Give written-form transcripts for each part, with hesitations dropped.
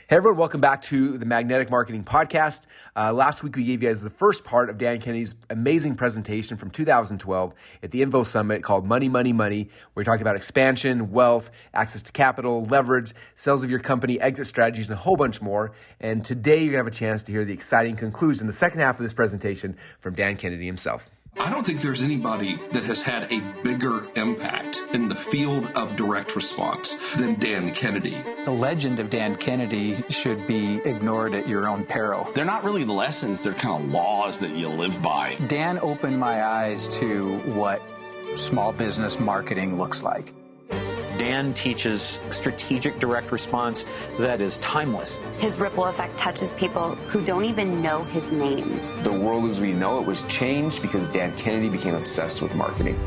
Hey everyone, welcome back to the Magnetic Marketing Podcast. Last week we gave you guys the first part of Dan Kennedy's amazing presentation from 2012 at the Info Summit called Money, Money, Money, where he talked about expansion, wealth, access to capital, leverage, sales of your company, exit strategies, and a whole bunch more. And today you're going to have a chance to hear the exciting conclusion, the second half of this presentation from Dan Kennedy himself. I don't think there's anybody that has had a bigger impact in the field of direct response than Dan Kennedy. The legend of Dan Kennedy should be ignored at your own peril. They're not really lessons, they're kind of laws that you live by. Dan opened my eyes to what small business marketing looks like. Dan teaches strategic direct response that is timeless. His ripple effect touches people who don't even know his name. The world as we know it was changed because Dan Kennedy became obsessed with marketing.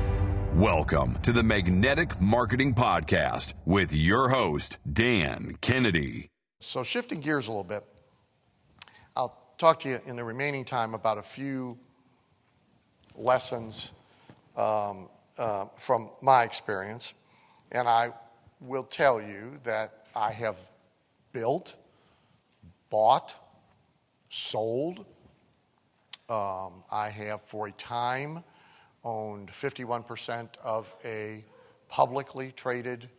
Welcome to the Magnetic Marketing Podcast with your host, Dan Kennedy. So shifting gears a little bit, I'll talk to you in the remaining time about a few lessons from my experience. And I will tell you that I have built, bought, sold. I have for a time owned 51% of a publicly traded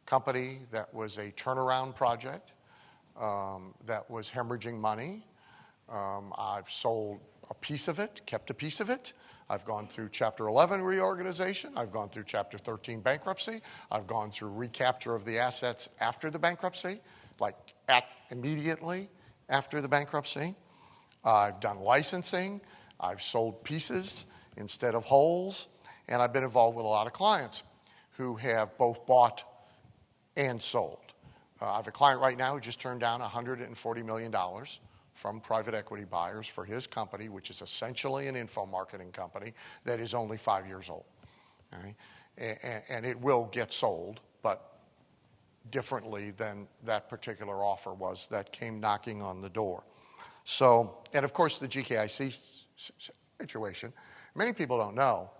company that was a turnaround project that was hemorrhaging money. I've sold a piece of it, kept a piece of it. I've gone through Chapter 11 reorganization. I've gone through Chapter 13 bankruptcy. I've gone through recapture of the assets after the bankruptcy, like immediately after the bankruptcy. I've done licensing. I've sold pieces instead of wholes. And I've been involved with a lot of clients who have both bought and sold. I have a client right now who just turned down $140 million from private equity buyers for his company, which is essentially an info marketing company that is only 5 years old. Right? And it will get sold, but differently than that particular offer was that came knocking on the door. So, and of course the GKIC situation, many people don't know,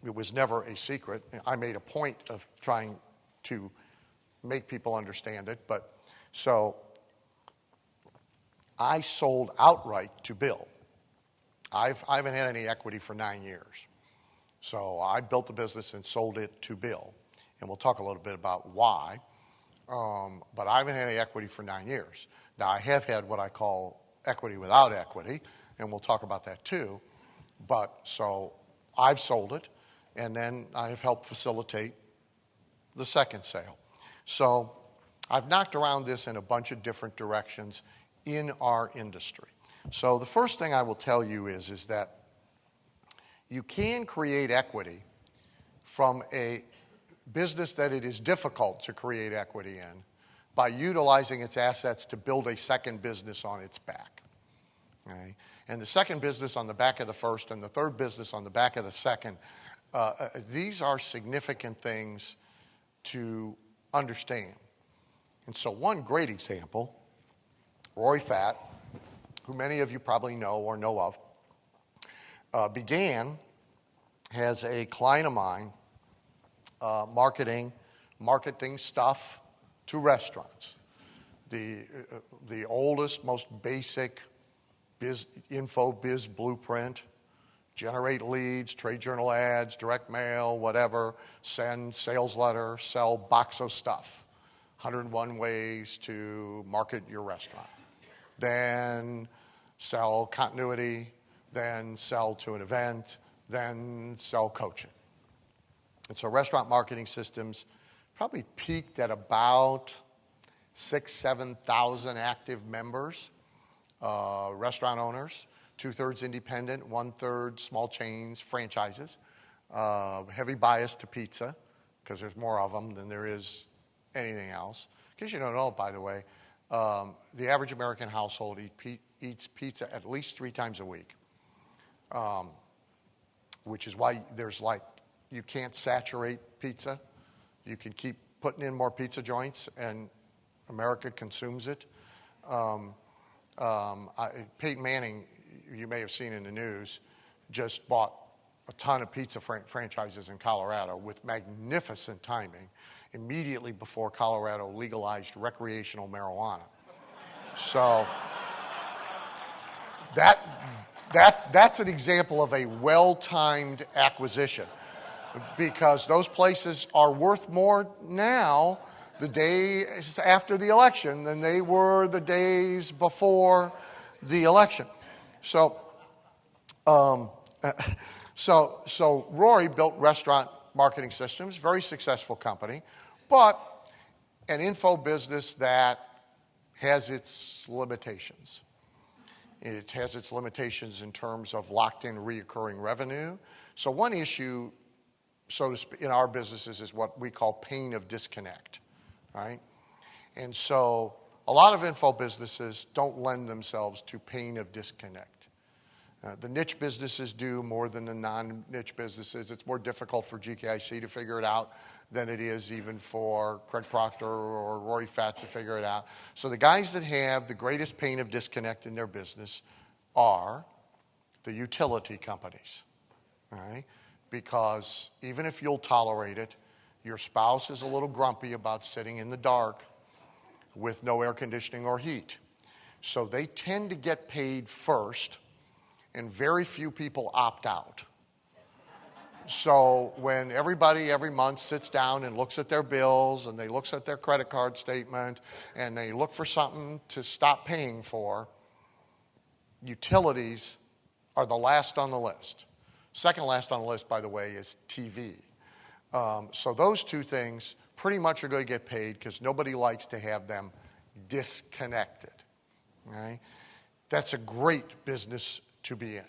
it was never a secret. I made a point of trying to make people understand it, but so I sold outright to Bill. I haven't had any equity for 9 years. So I built the business and sold it to Bill. And we'll talk a little bit about why. But I haven't had any equity for 9 years. Now, I have had what I call equity without equity, and we'll talk about that too. But so I've sold it, and then I've helped facilitate the second sale. So I've knocked around this in a bunch of different directions in our industry. So the first thing I will tell you is that you can create equity from a business that it is difficult to create equity in by utilizing its assets to build a second business on its back. Okay? And the second business on the back of the first and the third business on the back of the second, these are significant things to understand. And so one great example, Roy Fatt, who many of you probably know or know of, began as a client of mine marketing stuff to restaurants. The oldest, most basic info biz blueprint: generate leads, trade journal ads, direct mail, whatever, send sales letter, sell box of stuff. 101 ways to market your restaurant. Then sell continuity, then sell to an event, then sell coaching. And so restaurant marketing systems probably peaked at about 7,000 active members, restaurant owners, 2/3 independent, 1/3 small chains, franchises, heavy bias to pizza, because there's more of them than there is anything else. In case you don't know, by the way, the average American household eats pizza at least 3 times a week, which is why there's you can't saturate pizza. You can keep putting in more pizza joints, and America consumes it. Peyton Manning, you may have seen in the news, just bought a ton of pizza franchises in Colorado with magnificent timing immediately before Colorado legalized recreational marijuana. So that's an example of a well-timed acquisition, because those places are worth more now the days after the election than they were the days before the election. So Rory built Restaurant Marketing Systems, very successful company, but an info business that has its limitations. It has its limitations in terms of locked-in reoccurring revenue. So one issue, so to speak, in our businesses is what we call pain of disconnect, right? And so a lot of info businesses don't lend themselves to pain of disconnect. The niche businesses do more than the non-niche businesses. It's more difficult for GKIC to figure it out than it is even for Craig Proctor or Rory Fatt to figure it out. So the guys that have the greatest pain of disconnect in their business are the utility companies, all right? Because even if you'll tolerate it, your spouse is a little grumpy about sitting in the dark with no air conditioning or heat. So they tend to get paid first, and very few people opt out. So when everybody every month sits down and looks at their bills and they looks at their credit card statement and they look for something to stop paying for, utilities are the last on the list. Second last on the list, by the way, is TV. So those two things pretty much are going to get paid because nobody likes to have them disconnected. Right? That's a great business to be in.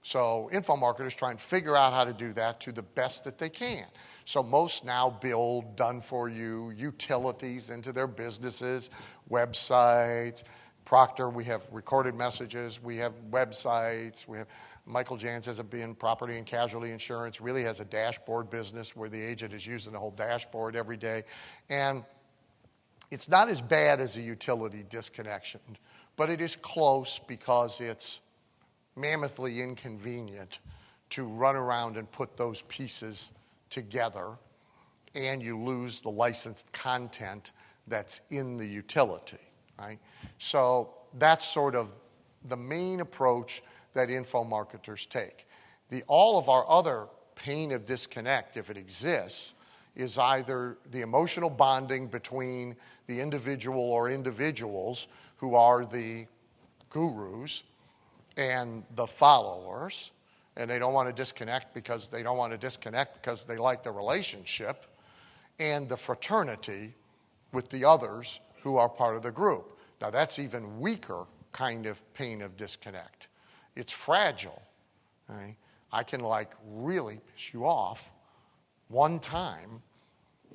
So info marketers try and figure out how to do that to the best that they can. So most now build done-for-you utilities into their businesses, websites. Proctor, we have recorded messages, we have websites, we have Michael Jans has a property and casualty insurance, really has a dashboard business where the agent is using the whole dashboard every day. And it's not as bad as a utility disconnection, but it is close because it's mammothly inconvenient to run around and put those pieces together, and you lose the licensed content that's in the utility, right? So that's sort of the main approach that info marketers take. All of our other pain of disconnect, if it exists, is either the emotional bonding between the individual or individuals who are the gurus and the followers, and they don't want to disconnect because they like the relationship, and the fraternity with the others who are part of the group. Now that's even weaker kind of pain of disconnect. It's fragile. Right? I can really piss you off one time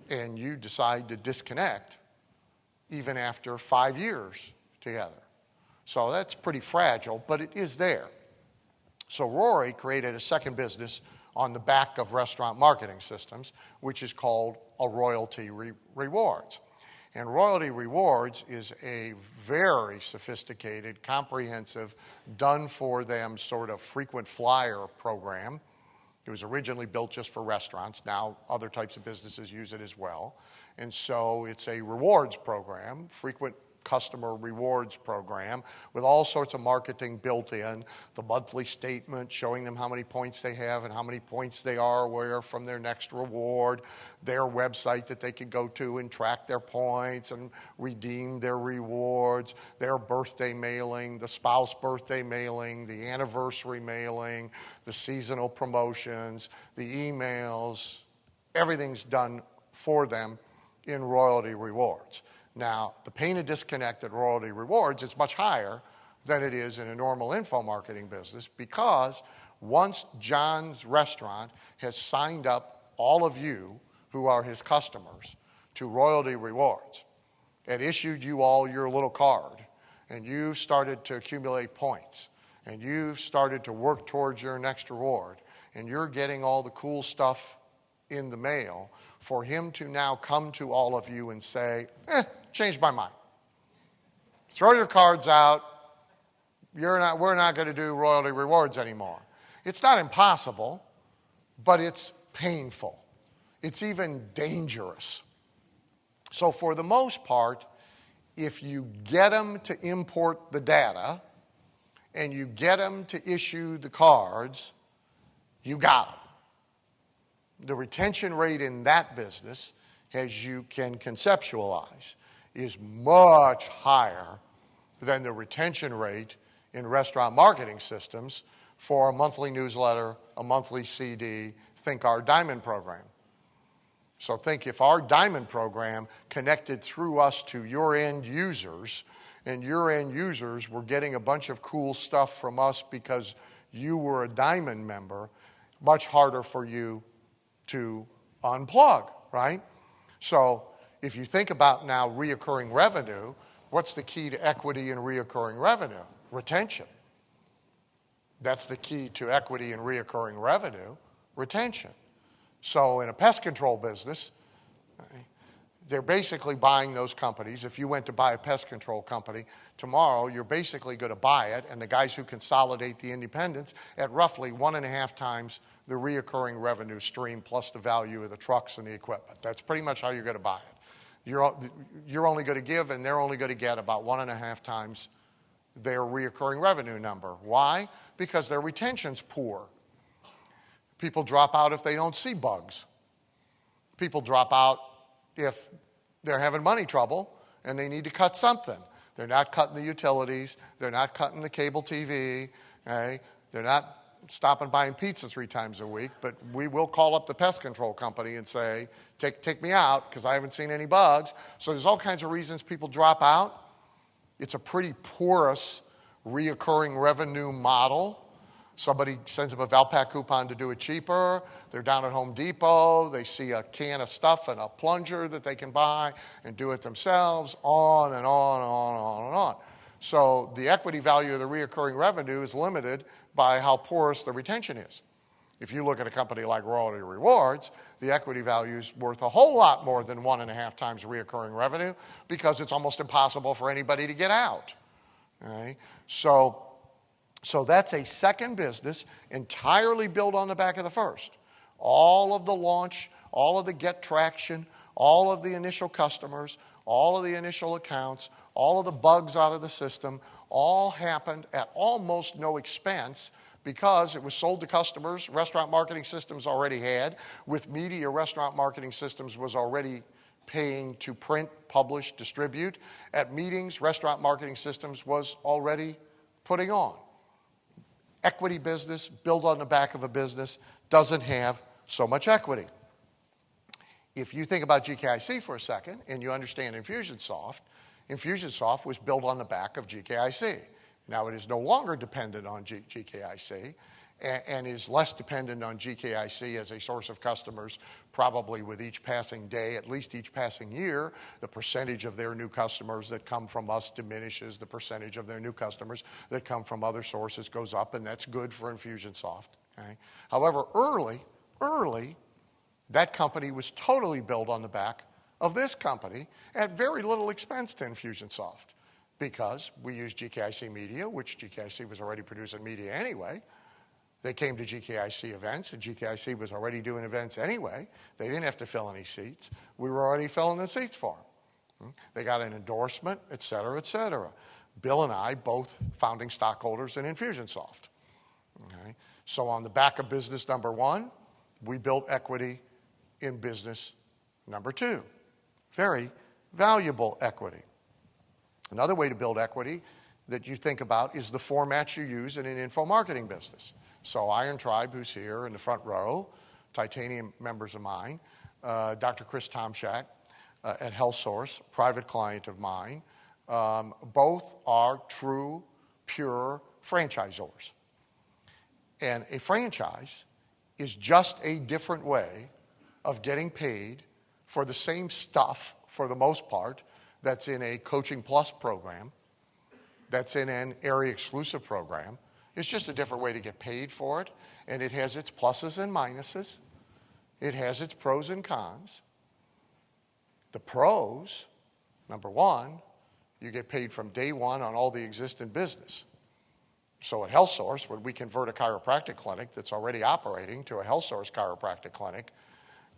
and you decide to disconnect even after 5 years together. So that's pretty fragile, but it is there. So Rory created a second business on the back of Restaurant Marketing Systems, which is called a Royalty Rewards. And Royalty Rewards is a very sophisticated, comprehensive, done-for-them sort of frequent flyer program. It was originally built just for restaurants. Now other types of businesses use it as well. And so it's a rewards program, frequent customer rewards program with all sorts of marketing built in, the monthly statement showing them how many points they have and how many points they are aware from their next reward, their website that they can go to and track their points and redeem their rewards, their birthday mailing, the spouse birthday mailing, the anniversary mailing, the seasonal promotions, the emails, everything's done for them in Royalty Rewards. Now, the pain of disconnect at Royalty Rewards is much higher than it is in a normal info marketing business because once John's restaurant has signed up all of you who are his customers to Royalty Rewards and issued you all your little card, and you've started to accumulate points, and you've started to work towards your next reward, and you're getting all the cool stuff in the mail, for him to now come to all of you and say, changed my mind. Throw your cards out. We're not going to do Royalty Rewards anymore. It's not impossible, but it's painful. It's even dangerous. So for the most part, if you get them to import the data and you get them to issue the cards, you got them. The retention rate in that business, as you can conceptualize, is much higher than the retention rate in restaurant marketing systems for a monthly newsletter, a monthly CD, think our Diamond program. So think if our Diamond program connected through us to your end users, and your end users were getting a bunch of cool stuff from us because you were a Diamond member, much harder for you to unplug, right? So if you think about now reoccurring revenue, what's the key to equity in reoccurring revenue? Retention. That's the key to equity in reoccurring revenue, retention. So in a pest control business, they're basically buying those companies. If you went to buy a pest control company tomorrow, you're basically going to buy it, and the guys who consolidate the independents at roughly 1.5 times the reoccurring revenue stream plus the value of the trucks and the equipment. That's pretty much how you're going to buy it. You're only going to give, and they're only going to get about 1.5 times their reoccurring revenue number. Why? Because their retention's poor. People drop out if they don't see bugs. People drop out if they're having money trouble and they need to cut something. They're not cutting the utilities. They're not cutting the cable TV. Okay? They're not stopping buying pizza 3 times a week, but we will call up the pest control company and say, take me out because I haven't seen any bugs. So there's all kinds of reasons people drop out. It's a pretty porous reoccurring revenue model. Somebody sends them a Valpak coupon to do it cheaper. They're down at Home Depot. They see a can of stuff and a plunger that they can buy and do it themselves, on and on and on and on and on. So the equity value of the reoccurring revenue is limited by how porous the retention is. If you look at a company like Royalty Rewards, the equity value is worth a whole lot more than 1.5 times reoccurring revenue because it's almost impossible for anybody to get out. Okay? So that's a second business entirely built on the back of the first. All of the launch, all of the get traction, all of the initial customers, all of the initial accounts, all of the bugs out of the system, all happened at almost no expense because it was sold to customers. Restaurant Marketing Systems already had. With media, Restaurant Marketing Systems was already paying to print, publish, distribute. At meetings, Restaurant Marketing Systems was already putting on. Equity business, built on the back of a business, doesn't have so much equity. If you think about GKIC for a second, and you understand Infusionsoft was built on the back of GKIC. Now it is no longer dependent on GKIC, and is less dependent on GKIC as a source of customers, probably with each passing day, at least each passing year. The percentage of their new customers that come from us diminishes. The percentage of their new customers that come from other sources goes up, and that's good for Infusionsoft. Okay? However, early, that company was totally built on the back of this company at very little expense to Infusionsoft because we used GKIC Media, which GKIC was already producing media anyway. They came to GKIC events, and GKIC was already doing events anyway. They didn't have to fill any seats. We were already filling the seats for them. They got an endorsement, et cetera, et cetera. Bill and I, both founding stockholders in Infusionsoft. Okay? So on the back of business number 1, we built equity in business number 2. Very valuable equity. Another way to build equity that you think about is the format you use in an info marketing business. So Iron Tribe, who's here in the front row, Titanium members of mine, Dr. Chris Tomczak at HealthSource, private client of mine, both are true, pure franchisors. And a franchise is just a different way of getting paid for the same stuff, for the most part, that's in a Coaching Plus program, that's in an area exclusive program. It's just a different way to get paid for it, and it has its pluses and minuses. It has its pros and cons. The pros, number 1, you get paid from day one on all the existing business. So at HealthSource, when we convert a chiropractic clinic that's already operating to a HealthSource chiropractic clinic,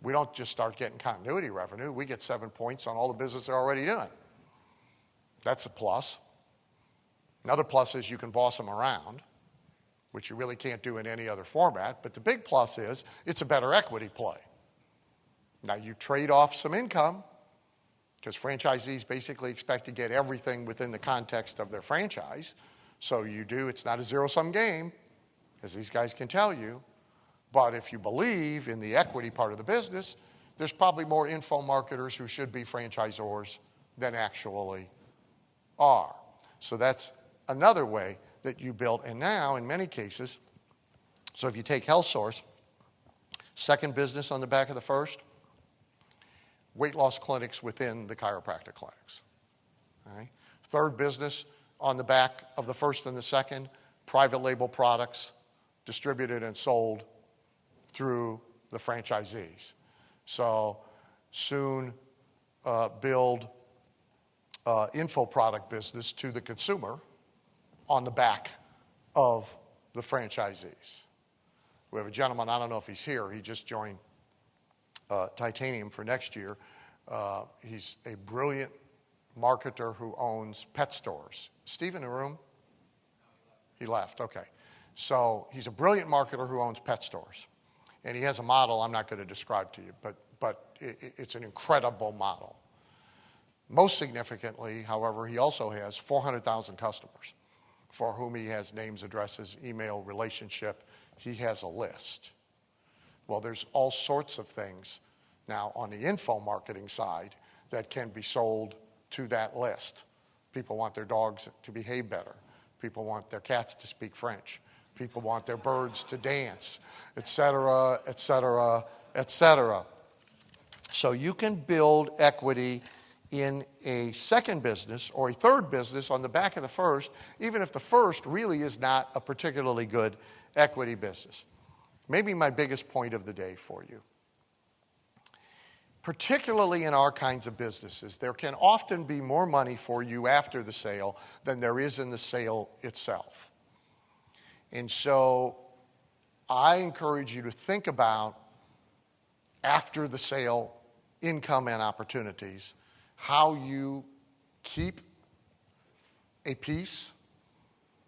we don't just start getting continuity revenue. We get 7 points on all the business they're already doing. That's a plus. Another plus is you can boss them around, which you really can't do in any other format. But the big plus is it's a better equity play. Now, you trade off some income because franchisees basically expect to get everything within the context of their franchise. So you do, it's not a zero-sum game, as these guys can tell you. But if you believe in the equity part of the business, there's probably more info marketers who should be franchisors than actually are. So that's another way that you build. And now, in many cases, so if you take HealthSource, second business on the back of the first, weight loss clinics within the chiropractic clinics. All right? Third business on the back of the first and the second, private label products distributed and sold through the franchisees. So soon build info product business to the consumer on the back of the franchisees. We have a gentleman, I don't know if he's here, he just joined Titanium for next year. He's a brilliant marketer who owns pet stores. Steve in the room? He left, okay. So he's a brilliant marketer who owns pet stores. And he has a model I'm not going to describe to you, but it's an incredible model. Most significantly, however, he also has 400,000 customers for whom he has names, addresses, email, relationship. He has a list. Well, there's all sorts of things now on the info marketing side that can be sold to that list. People want their dogs to behave better. People want their cats to speak French. People want their birds to dance, et cetera, et cetera, et cetera. So you can build equity in a second business or a third business on the back of the first, even if the first really is not a particularly good equity business. Maybe my biggest point of the day for you. Particularly in our kinds of businesses, there can often be more money for you after the sale than there is in the sale itself. And so I encourage you to think about after the sale income and opportunities, how you keep a piece,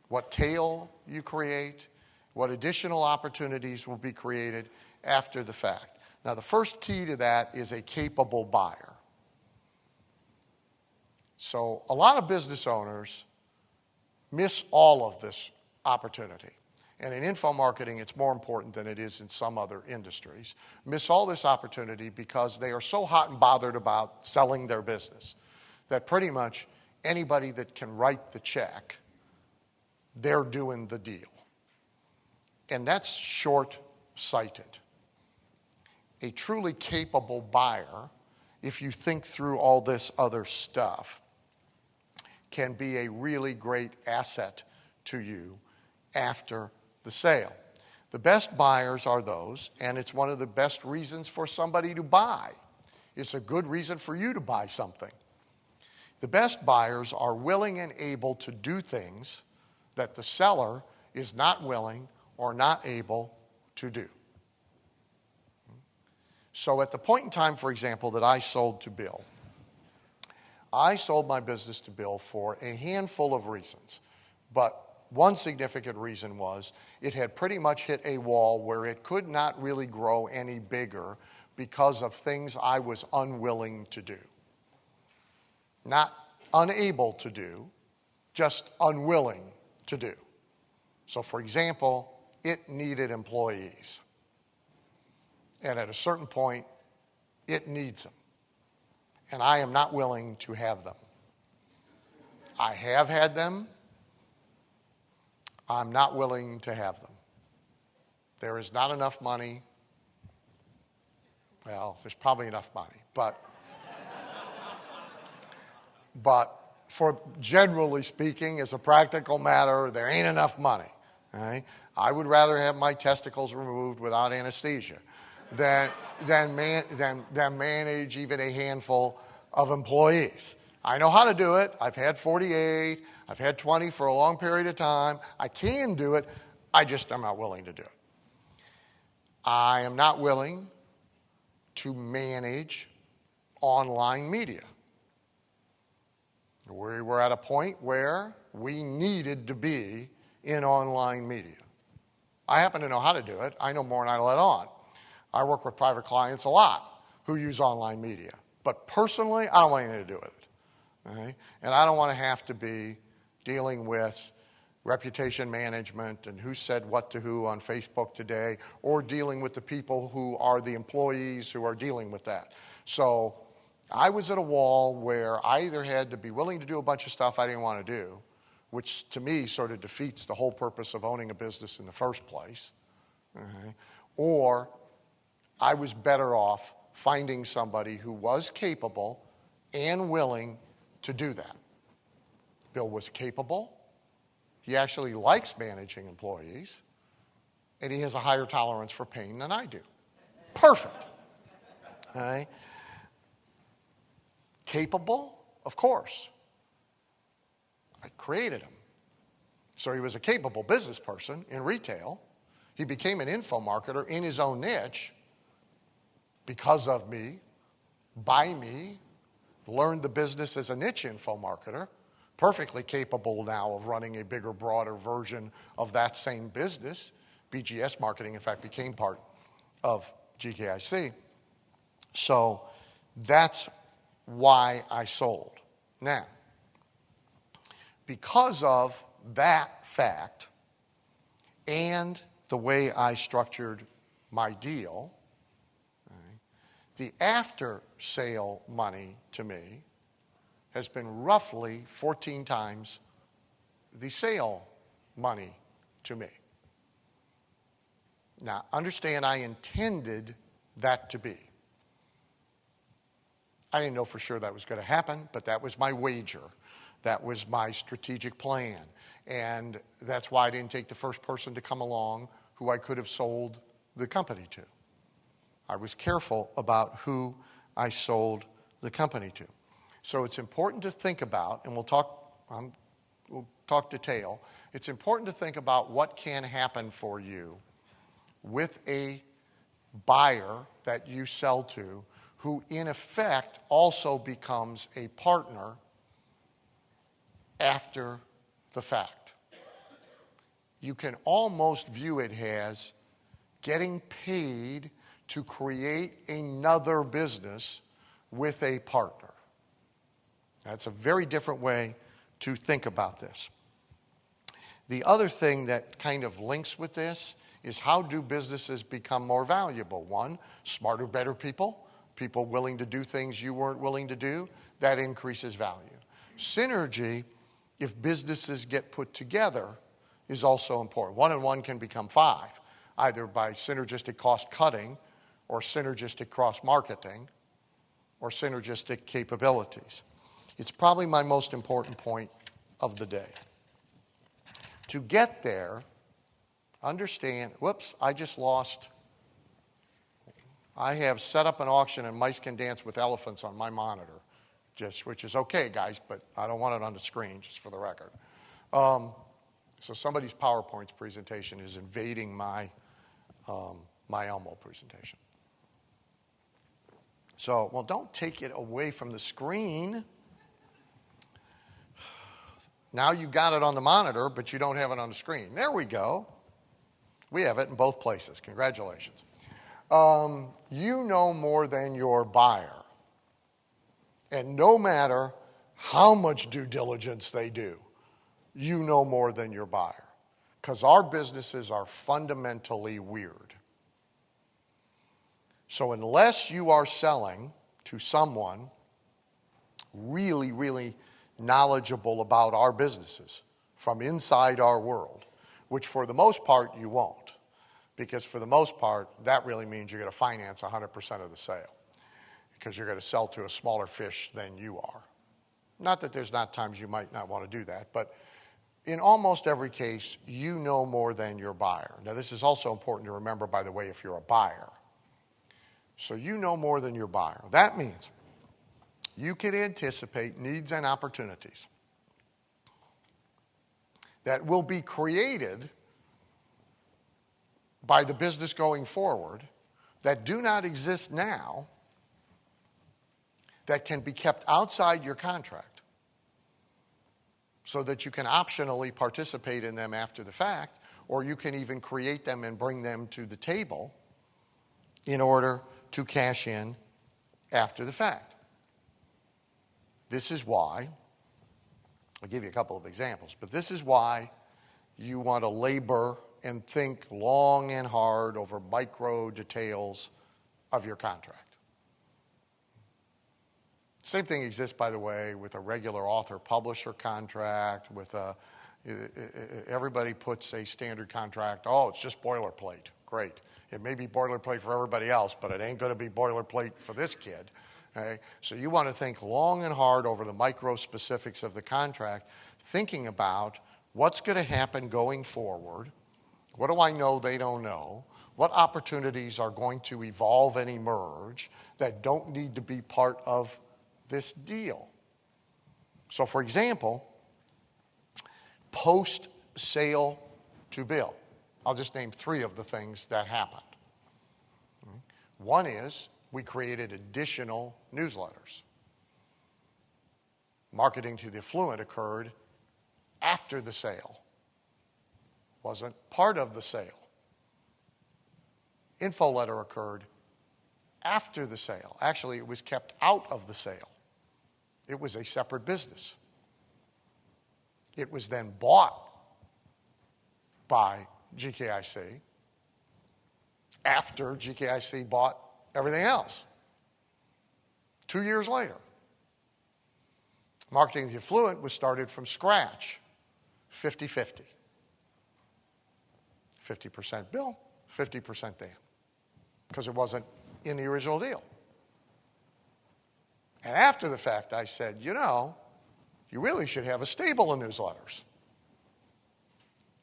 what tail you create, what additional opportunities will be created after the fact. Now, the first key to that is a capable buyer. So a lot of business owners miss all of this opportunity. And in info marketing, it's more important than it is in some other industries. Miss all this opportunity because they are so hot and bothered about selling their business that pretty much anybody that can write the check, they're doing the deal. And that's short-sighted. A truly capable buyer, if you think through all this other stuff, can be a really great asset to you after the sale. The best buyers are those, and it's one of the best reasons for somebody to buy. It's a good reason for you to buy something. The best buyers are willing and able to do things that the seller is not willing or not able to do. So at the point in time, for example, that I sold to Bill, I sold my business to Bill for a handful of reasons. But one significant reason was it had pretty much hit a wall where it could not really grow any bigger because of things I was unwilling to do. Not unable to do, just unwilling to do. So for example, it needed employees. And at a certain point, it needs them. And I am not willing to have them. I have had them. I'm not willing to have them. There is not enough money. Well, there's probably enough money, but for generally speaking, as a practical matter, there ain't enough money. All right? I would rather have my testicles removed without anesthesia than manage even a handful of employees. I know how to do it. I've had 48. I've had 20 for a long period of time. I can do it. I'm not willing to do it. I am not willing to manage online media. We were at a point where we needed to be in online media. I happen to know how to do it. I know more than I let on. I work with private clients a lot who use online media. But personally, I don't want anything to do with it. Okay? And I don't want to have to be dealing with reputation management and who said what to who on Facebook today, or dealing with the people who are the employees who are dealing with that. So I was at a wall where I either had to be willing to do a bunch of stuff I didn't want to do, which to me sort of defeats the whole purpose of owning a business in the first place, okay? Or I was better off finding somebody who was capable and willing to do that. Bill was capable. He actually likes managing employees, and he has a higher tolerance for pain than I do. Perfect. Okay? Capable? Of course. I created him. So he was a capable business person in retail. He became an info marketer in his own niche because of me, by me, learned the business as a niche info marketer, perfectly capable now of running a bigger, broader version of that same business. BGS marketing, in fact, became part of GKIC. So that's why I sold. Now, because of that fact and the way I structured my deal, the after-sale money to me has been roughly 14 times the sale money to me. Now, understand I intended that to be. I didn't know for sure that was going to happen, but that was my wager. That was my strategic plan. And that's why I didn't take the first person to come along who I could have sold the company to. I was careful about who I sold the company to. So it's important to think about, and we'll talk detail, it's important to think about what can happen for you with a buyer that you sell to who in effect also becomes a partner after the fact. You can almost view it as getting paid to create another business with a partner. That's a very different way to think about this. The other thing that kind of links with this is how do businesses become more valuable? One, smarter, better people, people willing to do things you weren't willing to do, that increases value. Synergy, if businesses get put together, is also important. 1 and 1 can become 5, either by synergistic cost cutting or synergistic cross-marketing or synergistic capabilities. It's probably my most important point of the day. To get there, understand, I just lost. I have set up an auction and mice can dance with elephants on my monitor, which is okay, guys, but I don't want it on the screen, just for the record. So somebody's PowerPoint presentation is invading my Elmo presentation. So, don't take it away from the screen. Now you got it on the monitor, but you don't have it on the screen. There we go. We have it in both places. Congratulations. You know more than your buyer. And no matter how much due diligence they do, you know more than your buyer. Because our businesses are fundamentally weird. So unless you are selling to someone really, really knowledgeable about our businesses from inside our world, which for the most part you won't, because for the most part that really means you're going to finance 100% of the sale because you're going to sell to a smaller fish than you are. Not that there's not times you might not want to do that, but in almost every case, you know more than your buyer. Now, this is also important to remember, by the way, if you're a buyer. So you know more than your buyer. That means you can anticipate needs and opportunities that will be created by the business going forward that do not exist now, that can be kept outside your contract so that you can optionally participate in them after the fact, or you can even create them and bring them to the table in order to cash in after the fact. This is why, I'll give you a couple of examples, but this is why you want to labor and think long and hard over micro details of your contract. Same thing exists, by the way, with a regular author-publisher contract, with everybody puts a standard contract. Oh, it's just boilerplate. Great. It may be boilerplate for everybody else, but it ain't going to be boilerplate for this kid. Okay? So you want to think long and hard over the micro specifics of the contract, thinking about what's going to happen going forward. What do I know they don't know? What opportunities are going to evolve and emerge that don't need to be part of this deal? So, for example, post-sale to bill. I'll just name 3 of the things that happened. One is we created additional newsletters. Marketing to the affluent occurred after the sale. Wasn't part of the sale. Info letter occurred after the sale. Actually, it was kept out of the sale. It was a separate business. It was then bought by GKIC after GKIC bought everything else. 2 years later. Marketing to the affluent was started from scratch, 50-50. 50% Bill, 50% Dan, because it wasn't in the original deal. And after the fact, I said, you really should have a stable of newsletters,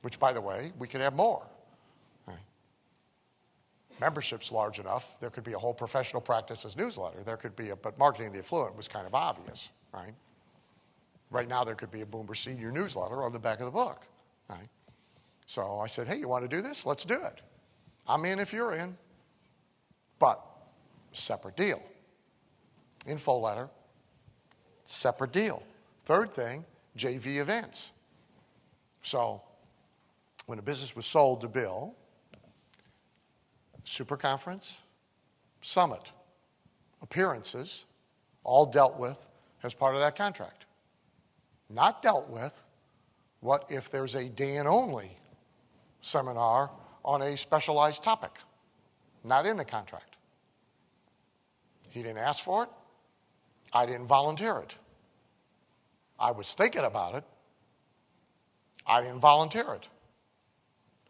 which, by the way, we could have more. Right. Membership's large enough, there could be a whole professional practices newsletter. There could be but marketing to the affluent was kind of obvious, right? Right now, there could be a Boomer Senior newsletter on the back of the book, right? So I said, hey, you want to do this? Let's do it. I'm in if you're in. But separate deal. Info letter, separate deal. Third thing, JV events. So when a business was sold to Bill, super conference, summit, appearances, all dealt with as part of that contract. Not dealt with, what if there's a Dan-only seminar on a specialized topic? Not in the contract. He didn't ask for it. I didn't volunteer it. I was thinking about it. I didn't volunteer it.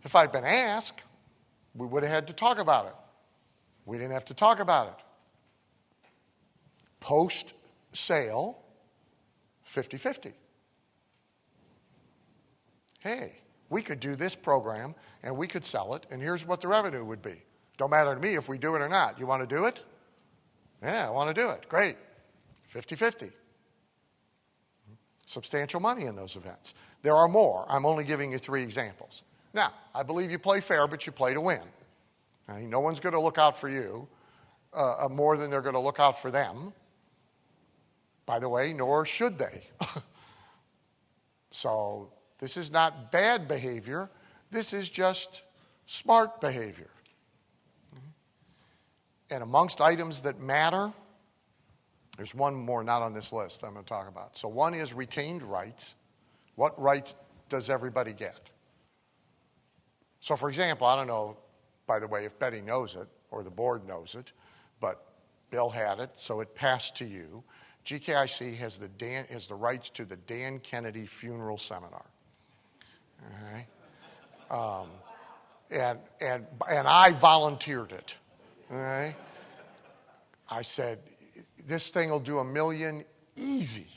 If I'd been asked, we would have had to talk about it. We didn't have to talk about it. Post-sale, 50-50. Hey, we could do this program, and we could sell it, and here's what the revenue would be. Don't matter to me if we do it or not. You want to do it? Yeah, I want to do it. Great. 50-50. Substantial money in those events. There are more. I'm only giving you 3 examples. Now, I believe you play fair, but you play to win. Okay? No one's going to look out for you more than they're going to look out for them. By the way, nor should they. So this is not bad behavior. This is just smart behavior. And amongst items that matter, there's one more not on this list I'm going to talk about. So one is retained rights. What rights does everybody get? So for example, I don't know, by the way, if Betty knows it or the board knows it, but Bill had it, so it passed to you. GKIC has the rights to the Dan Kennedy Funeral Seminar. All right? And I volunteered it. All right? I said, this thing will do $1 million easy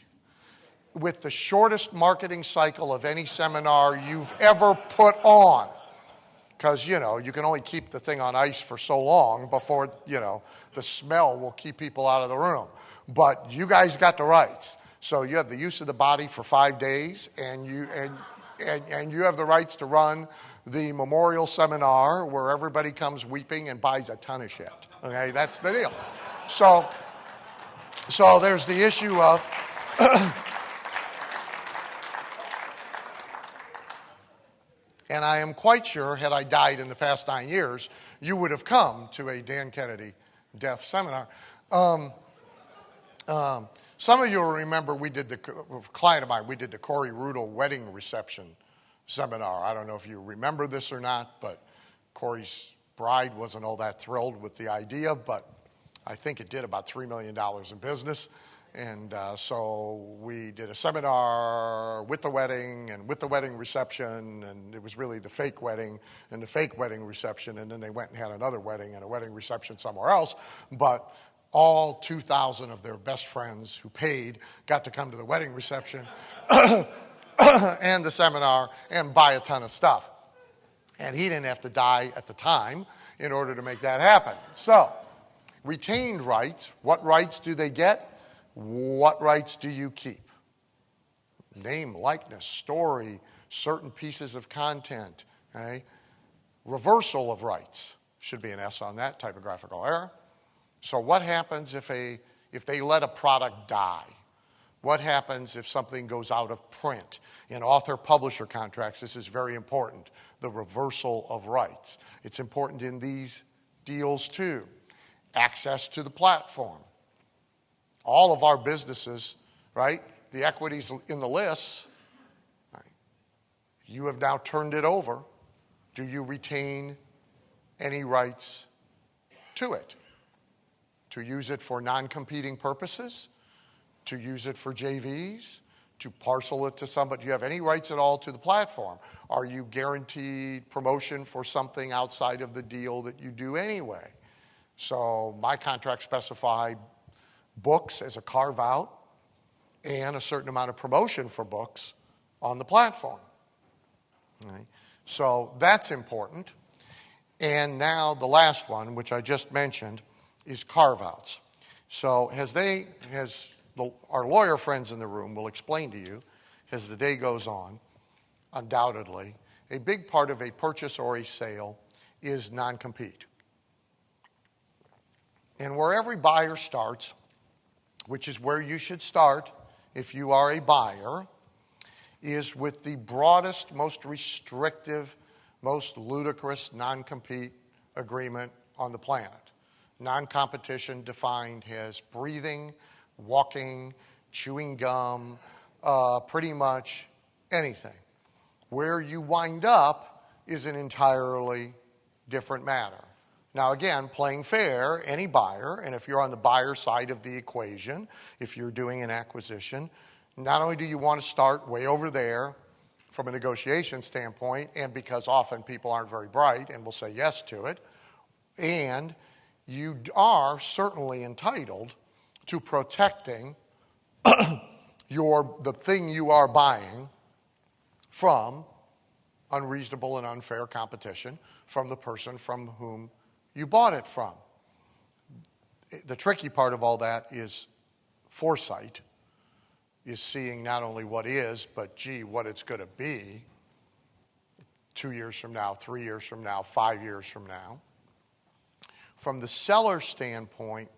with the shortest marketing cycle of any seminar you've ever put on. Because, you can only keep the thing on ice for so long before, the smell will keep people out of the room. but you guys got the rights. So you have the use of the body for 5 days, and you have the rights to run the memorial seminar where everybody comes weeping and buys a ton of shit. Okay, that's the deal. So there's the issue of and I am quite sure, had I died in the past 9 years, you would have come to a Dan Kennedy death seminar. Some of you will remember a client of mine, we did the Corey Rudel wedding reception seminar. I don't know if you remember this or not, but Corey's bride wasn't all that thrilled with the idea, but I think it did about $3 million in business. And so we did a seminar with the wedding and with the wedding reception, and it was really the fake wedding and the fake wedding reception, and then they went and had another wedding and a wedding reception somewhere else. But all 2,000 of their best friends who paid got to come to the wedding reception and the seminar and buy a ton of stuff. And he didn't have to die at the time in order to make that happen. So, retained rights, what rights do they get? What rights do you keep? Name, likeness, story, certain pieces of content. Okay? Reversal of rights. Should be an S on that, typographical error. So what happens if they let a product die? What happens if something goes out of print? In author-publisher contracts, this is very important, the reversal of rights. It's important in these deals too. Access to the platform. All of our businesses, right? The equities in the lists, right? You have now turned it over. Do you retain any rights to it? To use it for non-competing purposes? To use it for JVs? To parcel it to somebody? Do you have any rights at all to the platform? Are you guaranteed promotion for something outside of the deal that you do anyway? So my contract specified books as a carve-out and a certain amount of promotion for books on the platform. Right? So that's important. And now the last one, which I just mentioned, is carve-outs. So our lawyer friends in the room will explain to you, as the day goes on, undoubtedly, a big part of a purchase or a sale is non-compete. And where every buyer starts, which is where you should start if you are a buyer, is with the broadest, most restrictive, most ludicrous non-compete agreement on the planet. Non-competition defined as breathing, walking, chewing gum, pretty much anything. Where you wind up is an entirely different matter. Now again, playing fair, any buyer, and if you're on the buyer side of the equation, if you're doing an acquisition, not only do you want to start way over there from a negotiation standpoint, and because often people aren't very bright and will say yes to it, and you are certainly entitled to protecting the thing you are buying from unreasonable and unfair competition from the person from whom you bought it from. The tricky part of all that is foresight, is seeing not only what is, but what it's going to be 2 years from now, 3 years from now, 5 years from now. From the seller standpoint,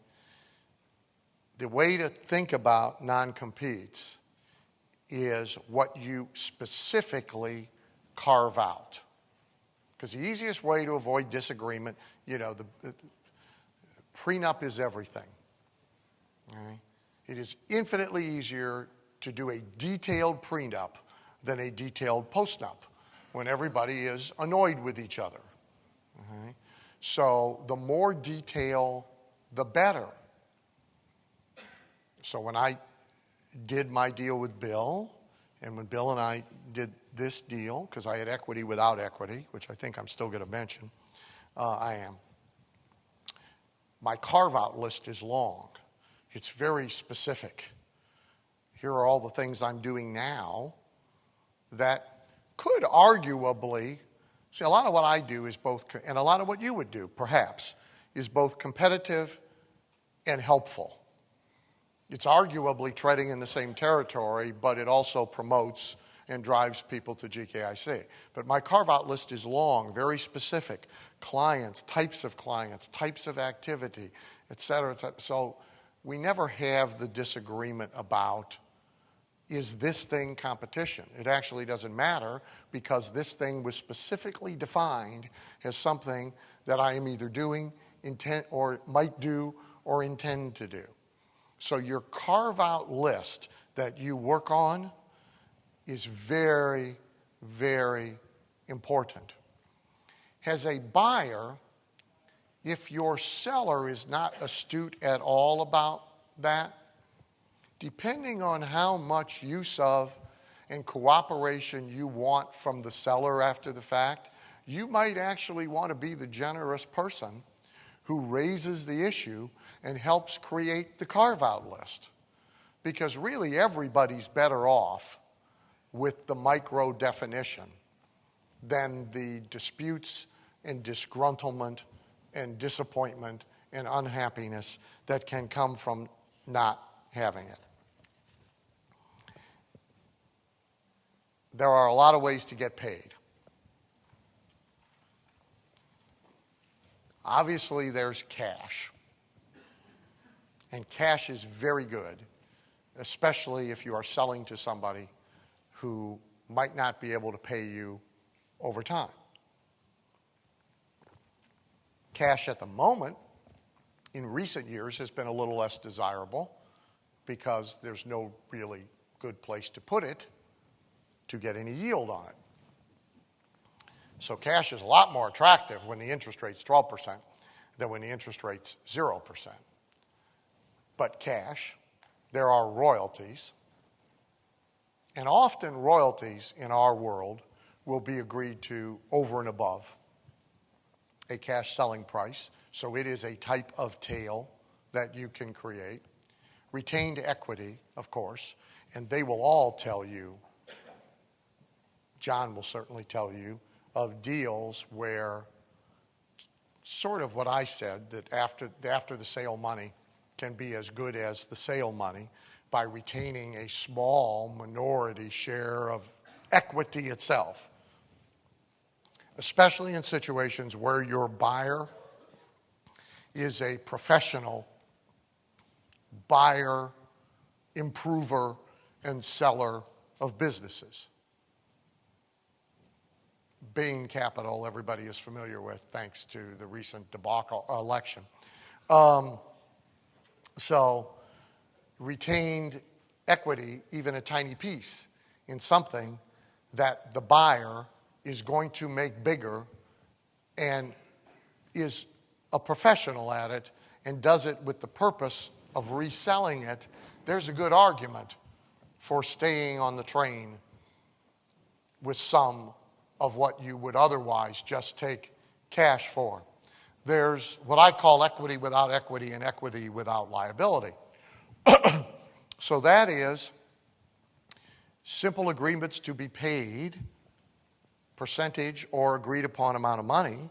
the way to think about non-competes is what you specifically carve out. Because the easiest way to avoid disagreement, the prenup is everything. Right? It is infinitely easier to do a detailed prenup than a detailed postnup when everybody is annoyed with each other. Okay? So the more detail, the better. So when I did my deal with Bill, and when Bill and I did this deal, because I had equity without equity, which I think I'm still going to mention, I am. My carve-out list is long. It's very specific. Here are all the things I'm doing now that could arguably, see, a lot of what I do is both, and a lot of what you would do, perhaps, is both competitive and helpful. It's arguably treading in the same territory, but it also promotes and drives people to GKIC. But my carve-out list is long, very specific. Clients, types of activity, et cetera, et cetera. So we never have the disagreement about, is this thing competition? It actually doesn't matter because this thing was specifically defined as something that I am either doing, intent, or might do, or intend to do. So your carve-out list that you work on is very, very important. As a buyer, if your seller is not astute at all about that, depending on how much use of and cooperation you want from the seller after the fact, you might actually want to be the generous person who raises the issue and helps create the carve-out list. Because really everybody's better off with the micro definition than the disputes and disgruntlement and disappointment and unhappiness that can come from not having it. There are a lot of ways to get paid. Obviously, there's cash. And cash is very good, especially if you are selling to somebody who might not be able to pay you over time. Cash at the moment, in recent years, has been a little less desirable because there's no really good place to put it to get any yield on it. So cash is a lot more attractive when the interest rate's 12% than when the interest rate's 0%. But cash, there are royalties, and often royalties in our world will be agreed to over and above a cash selling price. So it is a type of tail that you can create. Retained equity, of course, and they will all tell you, John will certainly tell you, of deals where sort of what I said, that after the sale money can be as good as the sale money by retaining a small minority share of equity itself, especially in situations where your buyer is a professional buyer, improver, and seller of businesses. Bain Capital, everybody is familiar with, thanks to the recent debacle election. So retained equity, even a tiny piece, in something that the buyer is going to make bigger and is a professional at it and does it with the purpose of reselling it, there's a good argument for staying on the train with some of what you would otherwise just take cash for. There's what I call equity without equity and equity without liability. So that is simple agreements to be paid, percentage or agreed upon amount of money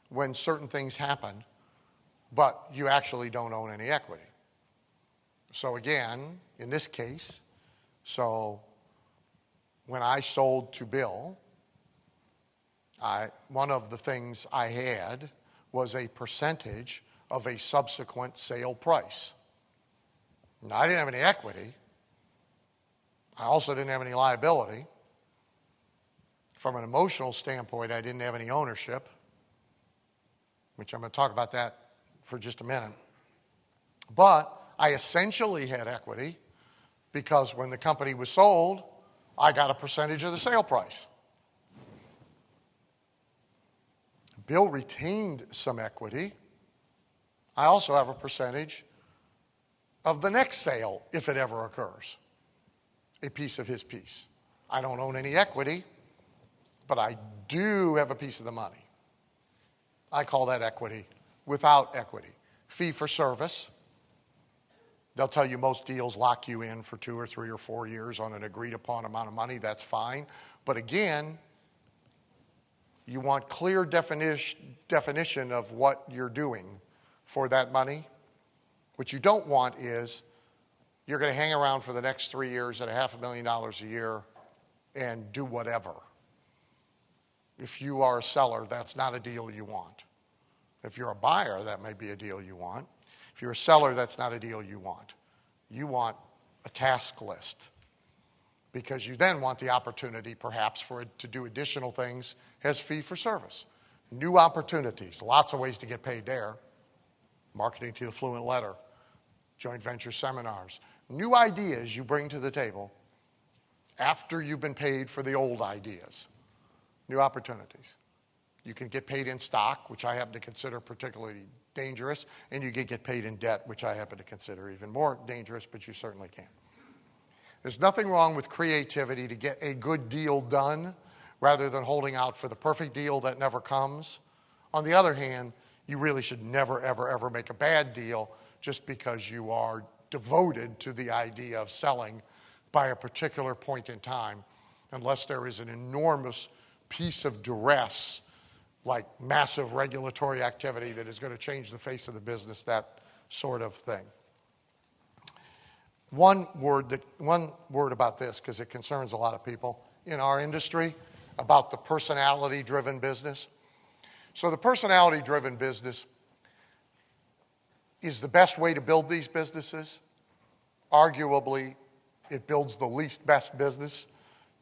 when certain things happen, but you actually don't own any equity. So again, in this case, so when I sold to Bill, one of the things I had was a percentage of a subsequent sale price. Now, I didn't have any equity. I also didn't have any liability. From an emotional standpoint, I didn't have any ownership, which I'm going to talk about that for just a minute. But I essentially had equity because when the company was sold, I got a percentage of the sale price. Bill retained some equity. I also have a percentage of the next sale, if it ever occurs, a piece of his piece. I don't own any equity, but I do have a piece of the money. I call that equity without equity. Fee for service. They'll tell you most deals lock you in for 2 or 3 or 4 years on an agreed upon amount of money. That's fine. But again, you want clear definition of what you're doing for that money. What you don't want is you're going to hang around for the next 3 years at $500,000 a year and do whatever. If you are a seller, that's not a deal you want. If you're a buyer, that may be a deal you want. If you're a seller, that's not a deal you want. You want a task list, because you then want the opportunity perhaps for it to do additional things as fee for service. New opportunities, lots of ways to get paid there. Marketing to the fluent letter, joint venture seminars. New ideas you bring to the table after you've been paid for the old ideas. New opportunities. You can get paid in stock, which I happen to consider particularly dangerous, and you can get paid in debt, which I happen to consider even more dangerous, but you certainly can. There's nothing wrong with creativity to get a good deal done rather than holding out for the perfect deal that never comes. On the other hand, you really should never, ever, ever make a bad deal just because you are devoted to the idea of selling by a particular point in time, unless there is an enormous piece of duress, like massive regulatory activity that is going to change the face of the business, that sort of thing. One word about this, because it concerns a lot of people in our industry, about the personality-driven business. So the personality-driven business is the best way to build these businesses. Arguably, it builds the least best business,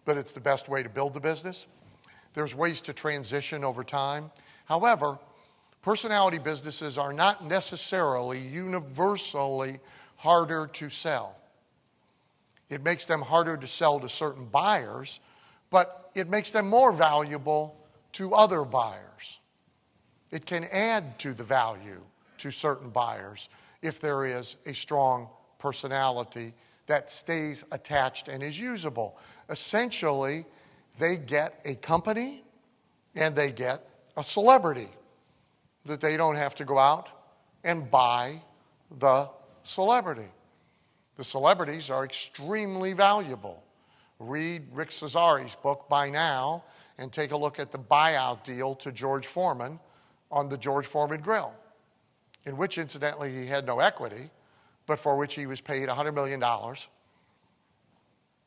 but it's the best way to build the business. There's ways to transition over time. However, personality businesses are not necessarily universally harder to sell. It makes them harder to sell to certain buyers, but it makes them more valuable to other buyers. It can add to the value to certain buyers if there is a strong personality that stays attached and is usable. Essentially, they get a company and they get a celebrity that they don't have to go out and buy the celebrity. The celebrities are extremely valuable. Read Rick Cesari's book By Now and take a look at the buyout deal to George Foreman on the George Foreman Grill, in which, incidentally, he had no equity, but for which he was paid $100 million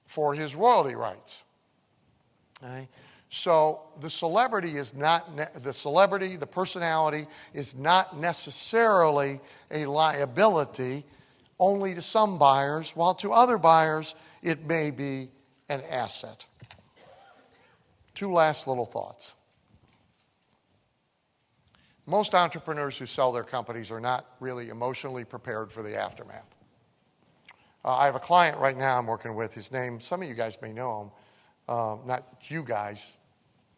for his royalty rights. Okay? So the personality is not necessarily a liability only to some buyers, while to other buyers it may be an asset. Two last little thoughts. Most entrepreneurs who sell their companies are not really emotionally prepared for the aftermath. I have a client right now I'm working with. His name, some of you guys may know him. Not you guys,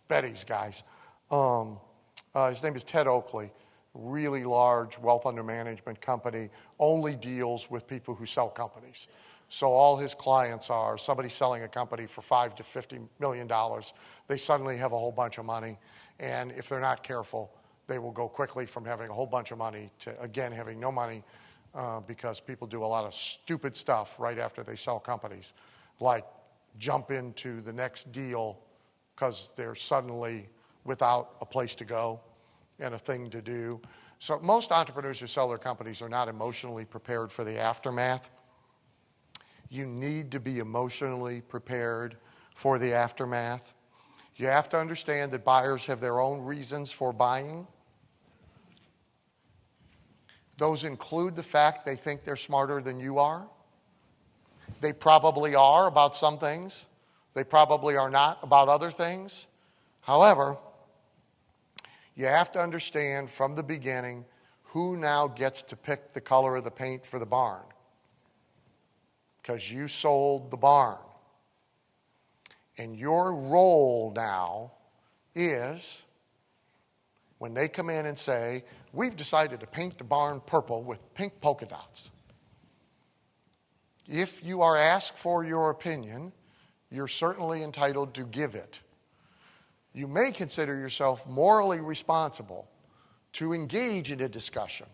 Betty's guys. His name is Ted Oakley. Really large wealth under management company, only deals with people who sell companies. So all his clients are somebody selling a company for $5 to $50 million. They suddenly have a whole bunch of money, and if they're not careful, they will go quickly from having a whole bunch of money to, again, having no money because people do a lot of stupid stuff right after they sell companies, like jump into the next deal because they're suddenly without a place to go and a thing to do. So most entrepreneurs who sell their companies are not emotionally prepared for the aftermath. You need to be emotionally prepared for the aftermath. You have to understand that buyers have their own reasons for buying. Those include the fact they think they're smarter than you are. They probably are about some things. They probably are not about other things. However, you have to understand from the beginning who now gets to pick the color of the paint for the barn. Because you sold the barn. And your role now is, when they come in and say, we've decided to paint the barn purple with pink polka dots. If you are asked for your opinion, you're certainly entitled to give it. You may consider yourself morally responsible to engage in a discussion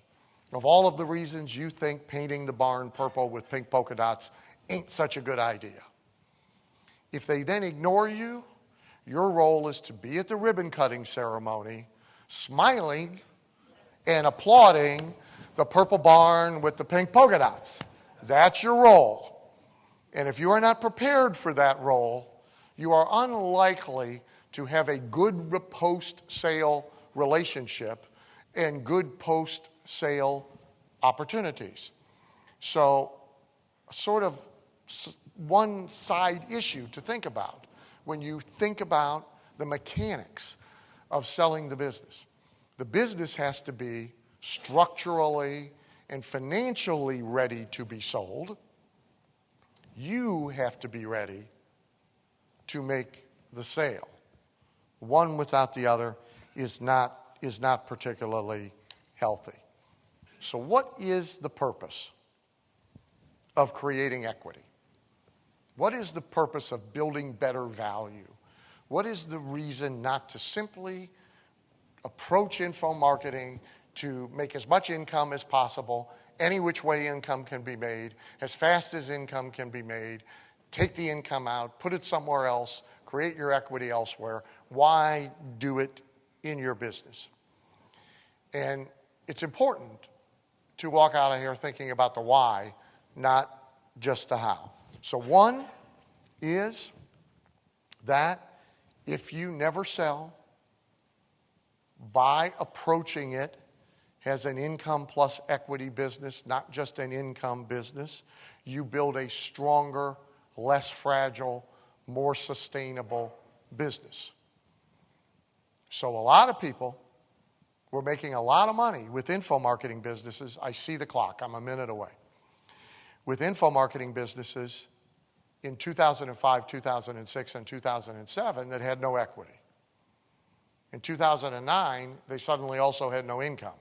of all of the reasons you think painting the barn purple with pink polka dots ain't such a good idea. If they then ignore you, your role is to be at the ribbon cutting ceremony, smiling and applauding the purple barn with the pink polka dots. That's your role. And if you are not prepared for that role, you are unlikely to have a good post-sale relationship and good post-sale opportunities. So, sort of one side issue to think about when you think about the mechanics of selling the business. The business has to be structurally and financially ready to be sold. You have to be ready to make the sale. One without the other is not particularly healthy. So what is the purpose of creating equity? What is the purpose of building better value? What is the reason not to simply approach info marketing to make as much income as possible, any which way income can be made, as fast as income can be made, take the income out, put it somewhere else, create your equity elsewhere? Why do it in your business? And it's important to walk out of here thinking about the why, not just the how. So one is that if you never sell, by approaching it as an income plus equity business, not just an income business, you build a stronger, less fragile, more sustainable business. So a lot of people were making a lot of money with info marketing businesses. I see the clock. I'm a minute away. With info marketing businesses in 2005, 2006, and 2007 that had no equity. In 2009, they suddenly also had no income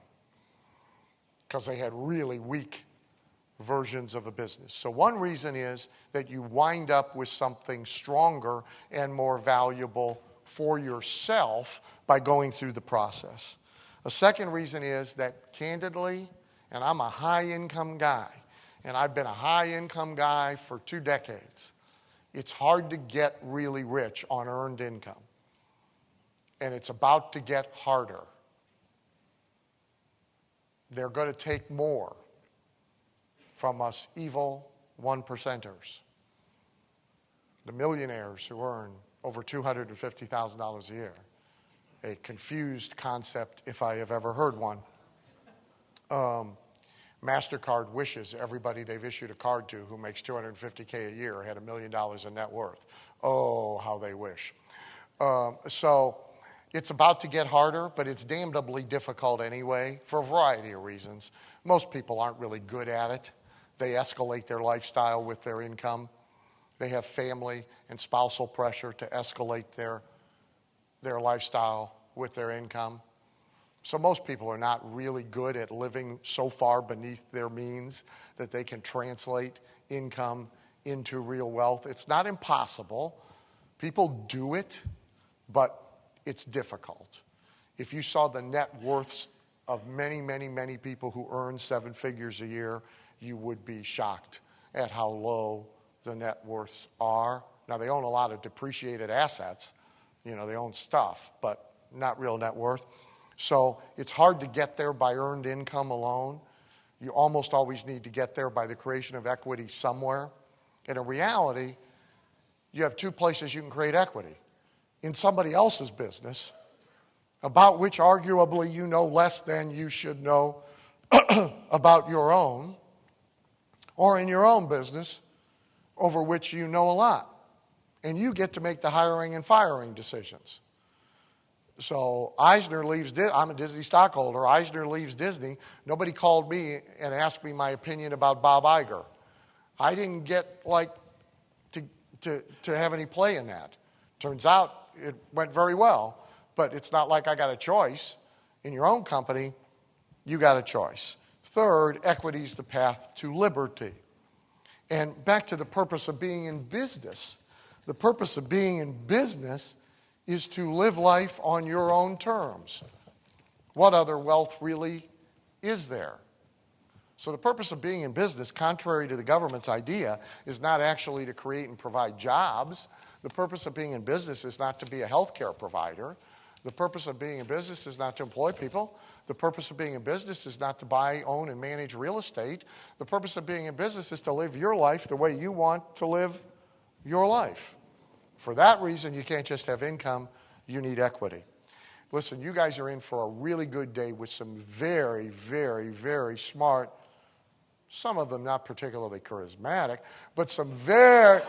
because they had really weak versions of a business. So one reason is that you wind up with something stronger and more valuable for yourself by going through the process. A second reason is that, candidly, and I'm a high-income guy, and I've been a high-income guy for 2 decades, it's hard to get really rich on earned income. And it's about to get harder. They're going to take more from us evil 1%ers. The millionaires who earn over $250,000 a year. A confused concept if I have ever heard one. MasterCard wishes everybody they've issued a card to who makes $250K a year had $1 million in net worth. Oh, how they wish. So it's about to get harder, but it's damnably difficult anyway for a variety of reasons. Most people aren't really good at it. They escalate their lifestyle with their income. They have family and spousal pressure to escalate their lifestyle with their income. So most people are not really good at living so far beneath their means that they can translate income into real wealth. It's not impossible. People do it, but it's difficult. If you saw the net worths of many, many, many people who earn 7 figures a year, you would be shocked at how low the net worths are. Now, they own a lot of depreciated assets. You know, they own stuff, but not real net worth. So it's hard to get there by earned income alone. You almost always need to get there by the creation of equity somewhere. And in reality, you have 2 places you can create equity. In somebody else's business, about which arguably you know less than you should know about your own, or in your own business, over which you know a lot. And you get to make the hiring and firing decisions. So Eisner leaves, I'm a Disney stockholder, Eisner leaves Disney. Nobody called me and asked me my opinion about Bob Iger. I didn't get to have any play in that. Turns out it went very well, but it's not like I got a choice. In your own company, you got a choice. Third, equity is the path to liberty. And back to the purpose of being in business. The purpose of being in business is to live life on your own terms. What other wealth really is there? So the purpose of being in business, contrary to the government's idea, is not actually to create and provide jobs. The purpose of being in business is not to be a healthcare provider. The purpose of being in business is not to employ people. The purpose of being in business is not to buy, own, and manage real estate. The purpose of being in business is to live your life the way you want to live your life. For that reason, you can't just have income, you need equity. Listen, you guys are in for a really good day with some very, very, very smart, some of them not particularly charismatic, but some very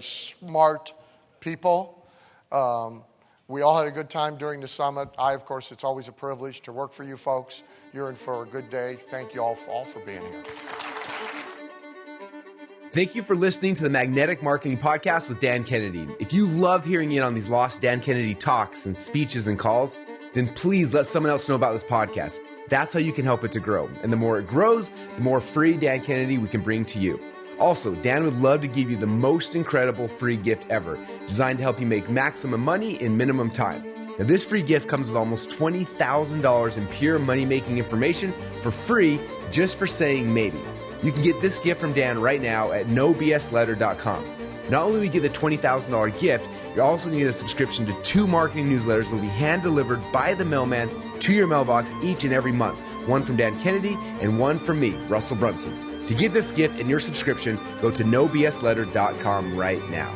smart people. We all had a good time during the summit. Of course, it's always a privilege to work for you folks. You're in for a good day. Thank you all for being here. Thank you for listening to the Magnetic Marketing Podcast with Dan Kennedy. If you love hearing in on these lost Dan Kennedy talks and speeches and calls, then please let someone else know about this podcast. That's how you can help it to grow. And the more it grows, the more free Dan Kennedy we can bring to you. Also, Dan would love to give you the most incredible free gift ever, designed to help you make maximum money in minimum time. Now, this free gift comes with almost $20,000 in pure money-making information for free just for saying maybe. You can get this gift from Dan right now at nobsletter.com. Not only will you get the $20,000 gift, you're also going to get a subscription to 2 marketing newsletters that will be hand-delivered by the mailman to your mailbox each and every month. One from Dan Kennedy and one from me, Russell Brunson. To get this gift and your subscription, go to nobsletter.com right now.